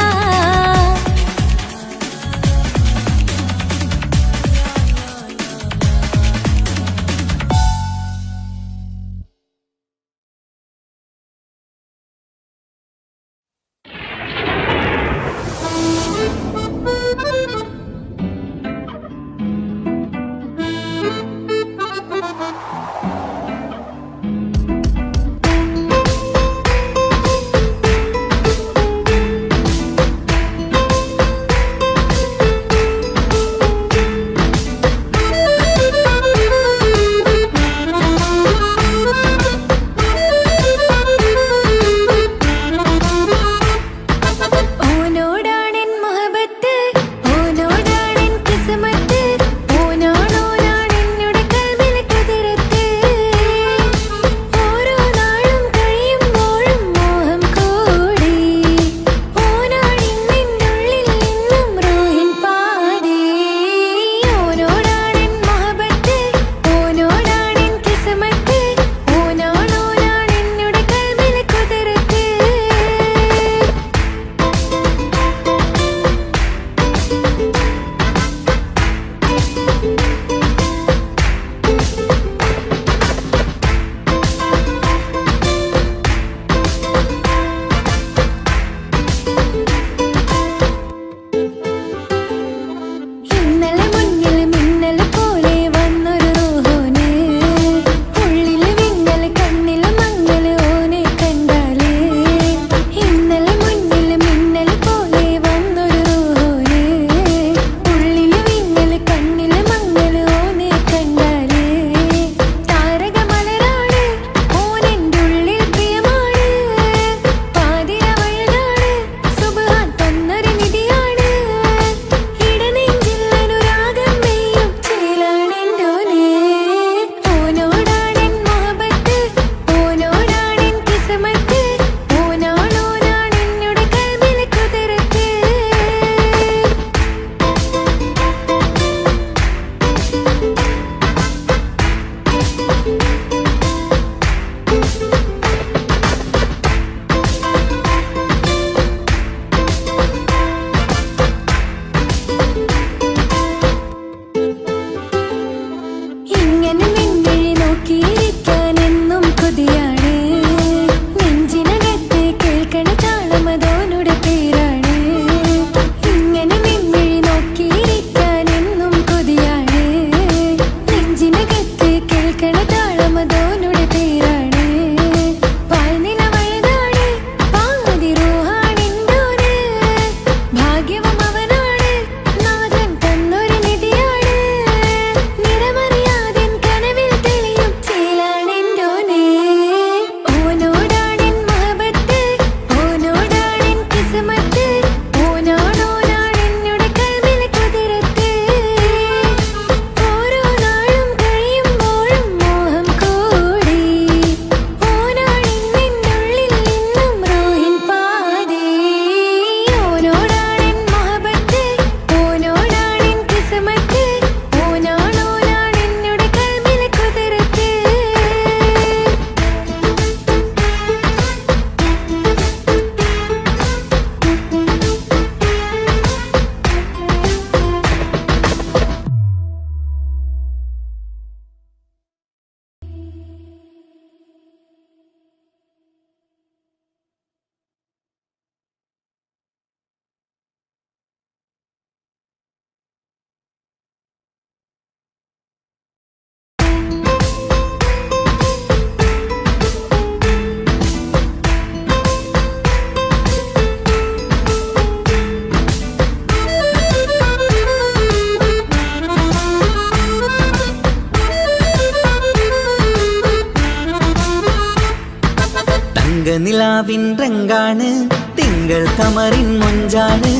തങ്കനിലാവിൻ രംഗാണ് തിങ്കൾ കമറിൻ മൊഞ്ചാണ്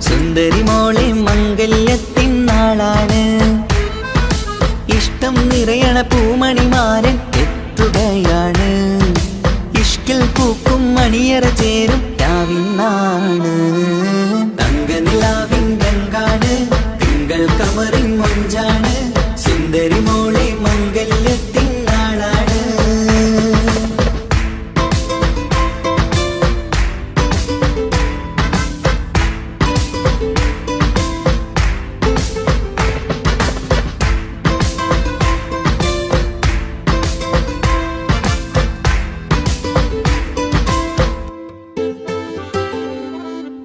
സുന്ദരി മോളെ മംഗല്യത്തിൻ നാളാണ് ഇഷ്ടം നിറയണ പൂമണിമാരൻ എത്തുകയാണ് ഇഷ്കിൽ പൂക്കും മണിയറ ചേരും രാവിനാണ് തങ്കനിലാവിൻ രംഗാണ് തിങ്കൾ കമറിൻ മൊഞ്ചാണ് സുന്ദരി മോളെ മംഗല്യത്തിൻ നാളാണ്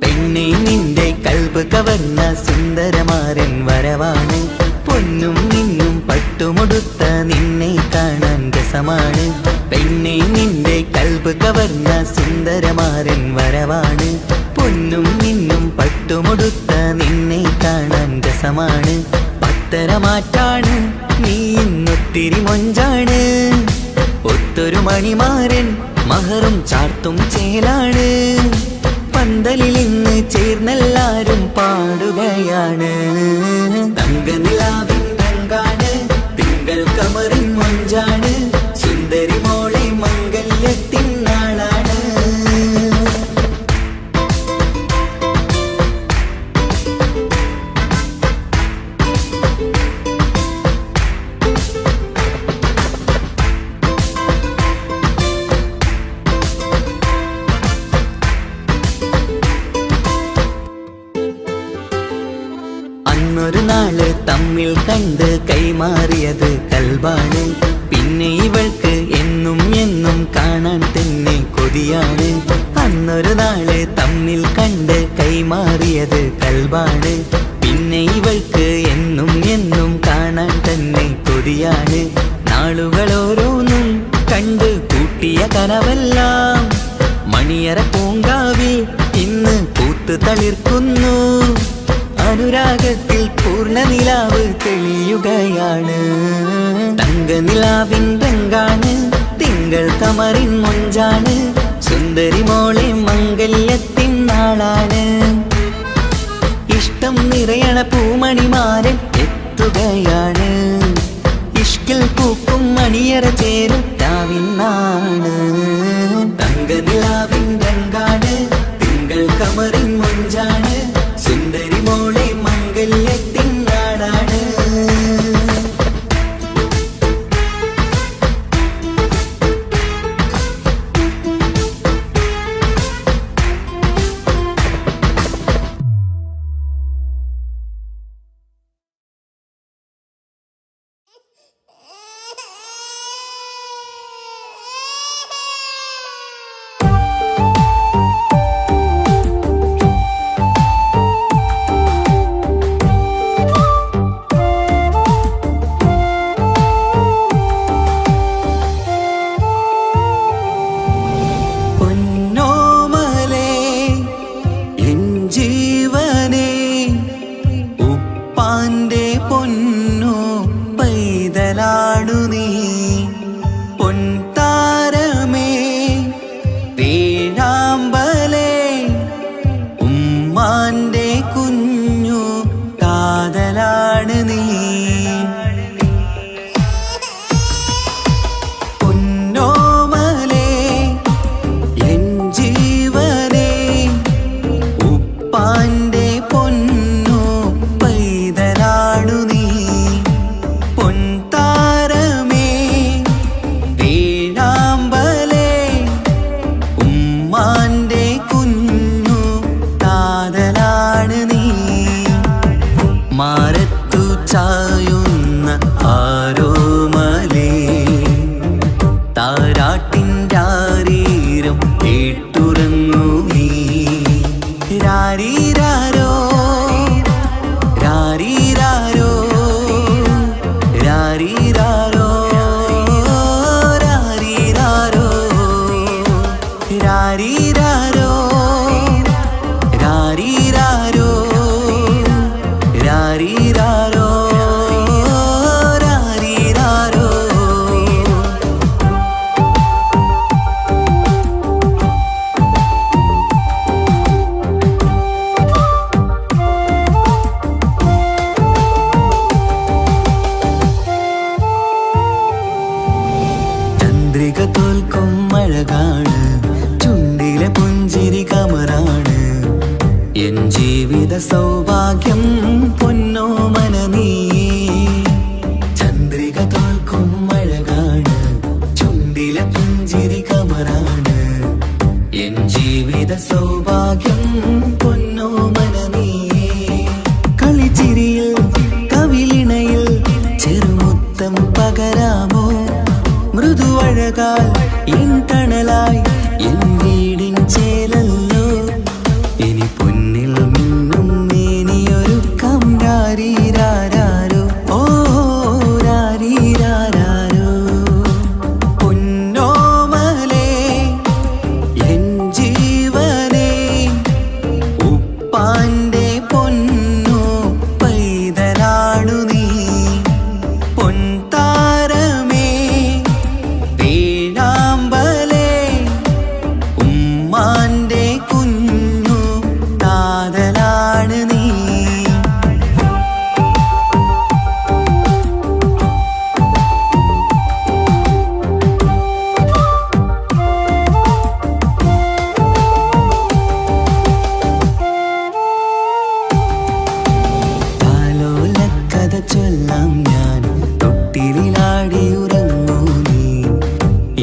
പെണ്ണെ നിന്റെ കൽബ് കവർന്ന സുന്ദരമാരൻ വരവാണ് പൊന്നും നിന്നും പട്ടുമുടുത്ത നിന്നെ കാണാൻ രസമാണ് പെണ്ണെ നിന്റെ കൽബ് കവർന്ന സുന്ദരമാരൻ വരവാണ് പൊന്നും നിന്നും പട്ടുമുടുത്ത നിന്നെ കാണാൻ രസമാണ് പത്തരമാറ്റാണ് നീ ഇന്നൊത്തിരി മൊഞ്ചാണ് ഒത്തൊരു മണിമാരൻ മഹറും ചാർത്തും ചേലാണ് പന്തലിൽ ഇന്ന് ചേർന്നെല്ലാരും പാടുകയാണ് തങ്കനിലാവിൻ രംഗാണ് തിങ്കൾ കമറിൻ മൊഞ്ചാണ് സുന്ദരി മോളെ മംഗല്യത്തിൻ നാളാണ് അന്നൊരു നാള് തമ്മിൽ കണ്ട് കൈമാറിയത് കൽബാണ് പിന്നെ ഇവൾക്ക് എന്നും എന്നും കാണാൻ തന്നെ കൊതിയാണ് അന്നൊരു നാള് തമ്മിൽ കണ്ട് കൈമാറിയത് കൽബാണ് പിന്നെ ഇവൾക്ക് എന്നും എന്നും കാണാൻ തന്നെ കൊതിയാണ് നാളുകൾ ഓരോന്നും കണ്ട് കൂട്ടിയ കനവെല്ലാം മണിയറ പൂങ്കാവിൽ ഇന്ന് പൂത്തു തളിർക്കുന്നു അനുരാഗത്തിൽ പൂർണ്ണ നിലാവ് തെളിയുകയാണ് തങ്കനിലാവിൻ രംഗാണ് തിങ്കൾ കമറിൻ മൊഞ്ചാണ് സുന്ദരി മോളെ മംഗല്യത്തിൻ നാളാണ് ഇഷ്ടം നിറയണ പൂമണിമാരൻ എത്തുകയാണ് ഇഷ്കിൽ പൂക്കും മണിയറ ചേരും രാവിനാണ് തങ്കനിലാവിൻ രംഗാണ് തിങ്കൾ കമറിൻ മൊഞ്ചാണ് സുന്ദരി മോളെ മംഗല്യത്തിൻ നാടാണ് അഴകാൽ എൻ തണലായി എൻ വീടിൻ ചേലല്ലോ ഇനി പൊന്നിൽ മിന്നും മേനിയൊരുക്കം രാരീരാരോ ഓ രാരീരാരോ പൊന്നോമലേ എൻ ജീവനേ ഉപ്പാന്റെ പൊന്നോ പൈതലാണു നീ പൊൻതാരമേ വേഴാമ്പലേ ഉമ്മാന്റെ കുഞ്ഞു കാതലാണ് നീ താലോലക്കഥ ചൊല്ലാം ഞാൻ തൊട്ടിലാടി ഉറങ്ങൂ നീ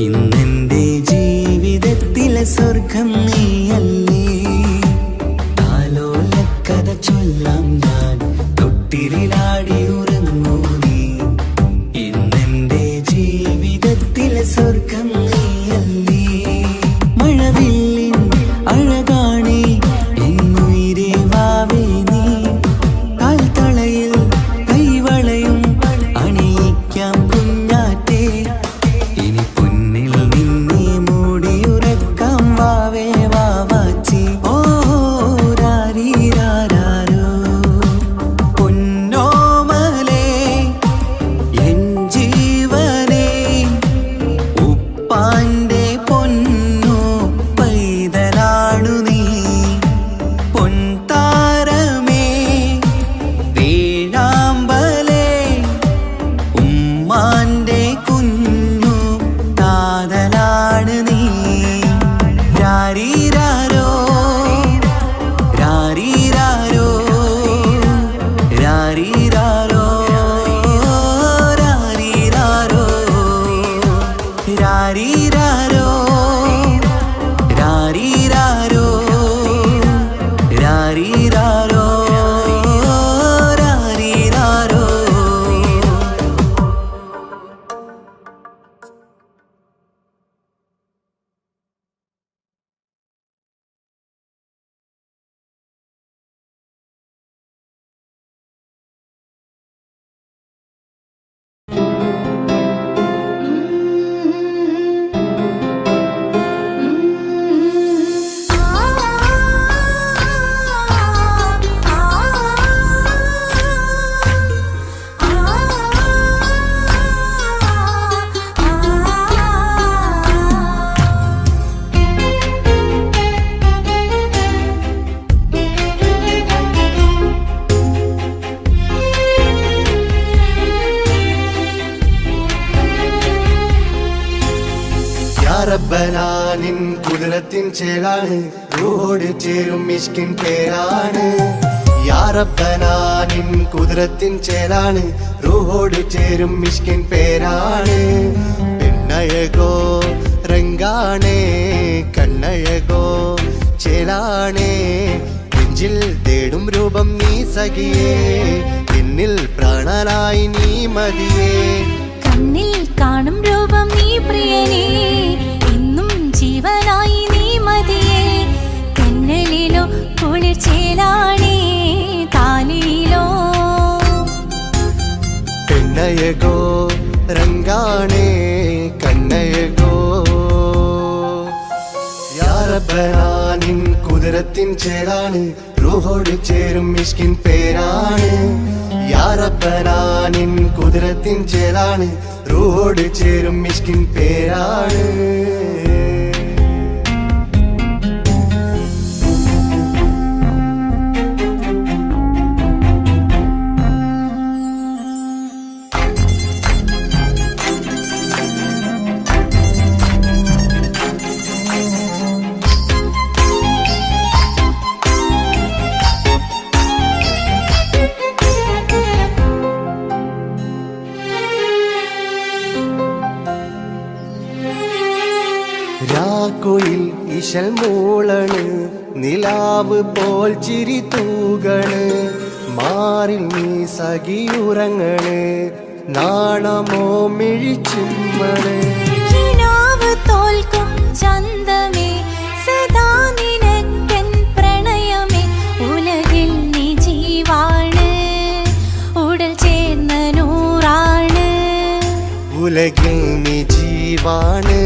ഇന്നെന്റെ ജീവിതത്തിലെ സ്വർഗം നീയല്ലേ താലോലക്കഥ ചൊല്ലാം ഞാൻ തൊട്ടിലാടി ഉറങ്ങൂ നീ ഇന്നെന്റെ ജീവിതത്തിലെ സ്വർഗം നീയല്ലേ മഴവില്ലിൻ അഴകാണേ എന്നുയിരേ വാവേ നീ കാൽത്തളയിൽ കൈവളയും അണിയിക്കാം കുഞ്ഞാറ്റേ ഇനി പൊന്നിൽ നിന്നെ മൂടിയുറക്കാം വാവേ വാവാച്ചി ഓ രാരീരാരോ പൊന്നോമലേ എൻ ജീവനേ ഉപ്പാന്റെ പൊന്നോ പൈതലാണു നീ പൊൻതാരമേ വേഴാമ്പലേ ഉമ്മാന്റെ കുഞ്ഞു കാതലാണ് നീ രാരീരാരോ രാരീരാരോ രാരീരാരോ രാരീരാരോ രാരീരാരോ രാരീരാരോ രാരീരാരോ രാരീരാരോ റബ്ബനാനിൻ കുതിരത്തിൻ ചേലാണ് റൂഹോട് ചേരും മിഷ്കിൻ പേരാണ് യാ റബ്ബനാനിൻ കുതിരത്തിൻ ചേലാണ് റൂഹോട് ചേരും മിഷ്കിൻ പേരാണ് പെണ്ണഴകോ രംഗാണേ കണ്ണഴകോ ചേലാണേ നെഞ്ചിൽ തേടും രൂപം നീ സഖിയേ എന്നിൽ പ്രാണനായി നീ മതിയേ കണ്ണിൽ കാണും രൂപം നീ പ്രിയനേ എന്നും ജീവനായി നീ മതിയേ തെന്നലിലോ കുളിർച്ചേലാണേ താലിയിലോ പെണ്ണഴകോ രംഗാണേ കണ്ണഴകോ യാ റബ്ബനാനിൻ കുതിരത്തിൻ ചേലാണ് റൂഹോട് ചേരും മിഷ്കിൻ പേരാണ് യാ റബ്ബനാനിൻ കുതിരത്തിൻ ചേലാണ് റൂഹോട് ചേരും മിഷ്കിൻ പേരാണ് രാക്കുയിൽ ഇശൽ മൂളണ് നിലാവ് പോൽ ചിരി തൂകണ് മാറിൽ നീ സഖിയുറങ്ങണ് നാണമോ മിഴിച്ചുമ്മണ് ചന്തമേ സദാ നിനക്കൻ പ്രണയമേ ഉലകിൽ നീ ജീവാണ് ഉടൽ ചേർന്ന നൂറാണ് ഉലകിൽ നീ ജീവാണ്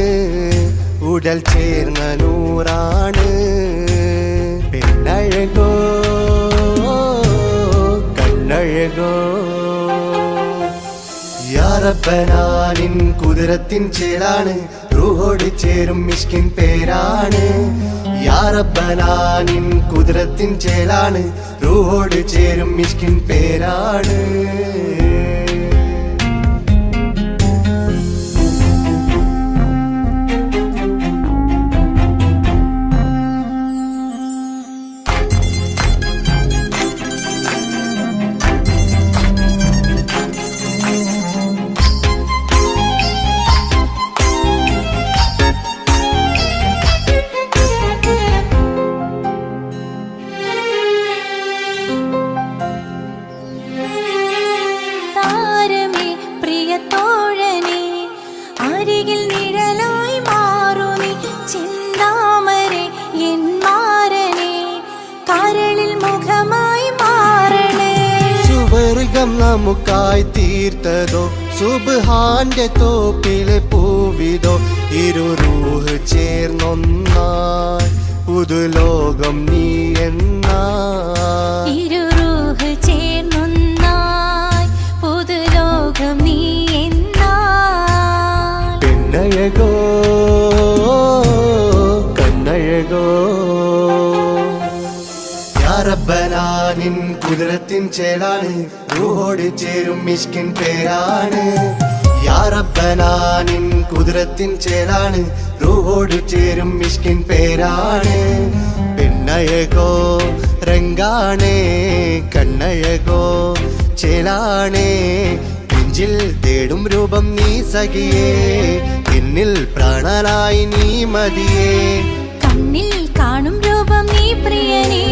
ഉടൽ ചേർന്ന നൂറാണ് പെണ്ണഴകോ കണ്ണഴകോ യാ റബ്ബനാ നിൻ കുതിരത്തിൻ ചേലാണ് റൂഹോട് ചേരും മിഷ്കിൻ പേരാണ് യാ റബ്ബനാ നിൻ കുതിരത്തിൻ ചേലാണ് റൂഹോട് ചേരും മിഷ്കിൻ പേരാണ് താരമേ പ്രിയത്തോഴനേ അരികിൽ നിഴലായി മാറുമി ചിന്താമരേ എൻ മാരനേ കരളിൽ മുഖമായി മാറണേ സുവർഗം നമുക്കായി തീർത്തതോ സുബ്ഹാന്റെ തോപ്പിലെ പൂവിതോ ഇരു റൂഹ് ചേർന്നൊന്നായി പുതുലോകം നീ എന്നായി ഇരു റൂഹ് ചേർന്നൊന്നായി പുതുലോകം നീ എന്നായി പെണ്ണഴകോ കണ്ണഴകോ യാ റബ്ബനാ നിൻ കുതിരത്തിൻ ചേലാണ് റൂഹോട് ചേരും മിഷ്കിൻ പേരാണ് യാ റബ്ബനാ നിൻ കുതിരത്തിൻ ചേലാണ് റൂഹോട് ചേരും മിഷ്കിൻ പേരാണ് പെണ്ണഴകോ രംഗാണേ കണ്ണഴകോ ചേലാണേ നെഞ്ചിൽ തേടും രൂപം നീ സഖിയേ എന്നിൽ പ്രാണനായി നീ മതിയേ കണ്ണിൽ കാണും രൂപം നീ പ്രിയനേ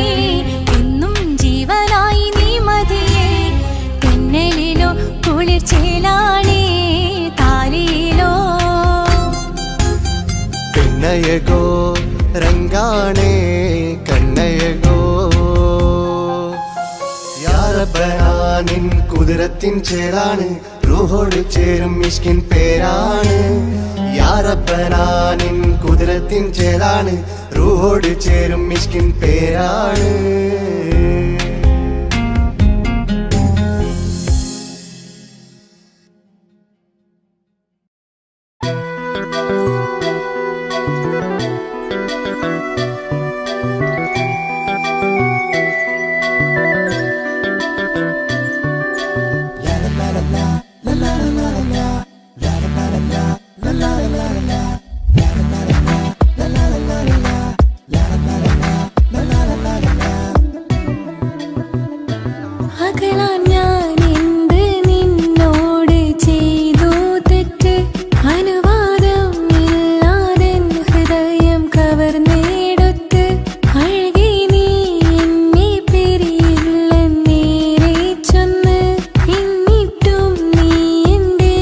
എന്നും ജീവനായി നീ മതിയേ തെന്നലിലോ കുളിർ ചേലാണേ താലിയിലോ പെണ്ണഴകോ രംഗാണേ കണ്ണഴകോ യാ റബ്ബനാ നിൻ കുതിരത്തിൻ ചേലാണ് റൂഹോട് ചേരും മിഷ്കിൻ പേരാണ് യാ റബ്ബനാ നിൻ കുതിരത്തിൻ ചേലാണ് റൂഹോട് ചേരും മിഷ്കിൻ പേരാണ് അകലാൻ ഞാൻ എന്ത് നിന്നോട് ചെയ്തു തെറ്റ് അനുവാദം ഇല്ലാതെ ഹൃദയം കവർന്നെടുത്ത് അഴകി നീ എന്നെ പിരിയില്ലെന്നേറെ ചൊന്ന് എന്നിട്ടും നീ എൻ്റെ